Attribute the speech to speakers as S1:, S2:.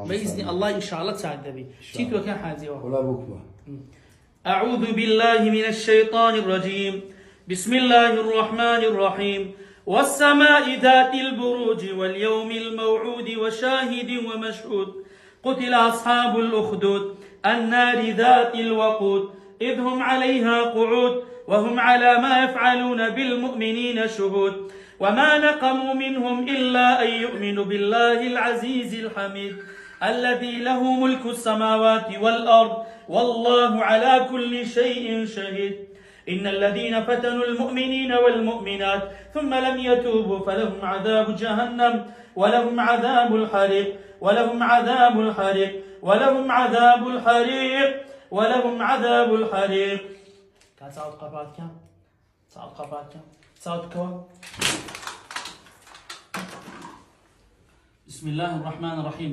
S1: بإذن الله إن شاء الله تساعد بي تيتو كان حازي
S2: ولا بكبة.
S1: أعوذ بالله من الشيطان الرجيم. بسم الله الرحمن الرحيم. والسماء ذات البروج واليوم الموعود وشاهد ومشهود. قتل أصحاب الأخدود النار ذات الوقود إذ هم عليها قعود وهم على ما يفعلون بالمؤمنين شهود. وما نقموا منهم إلا أن يؤمنوا بالله العزيز الحميد الذي له ملك السماوات والأرض والله على كل شيء شهيد. إن الذين فتنوا المؤمنين والمؤمنات ثم لم يتوبوا فلهم عذاب جهنم ولهم عذاب الحريق ولهم عذاب الحريق ولهم عذاب الحريق ولهم عذاب الحريق. كان صوت قبات كم؟ صوت قبات كم؟ صوت كم؟ بسم الله الرحمن الرحيم.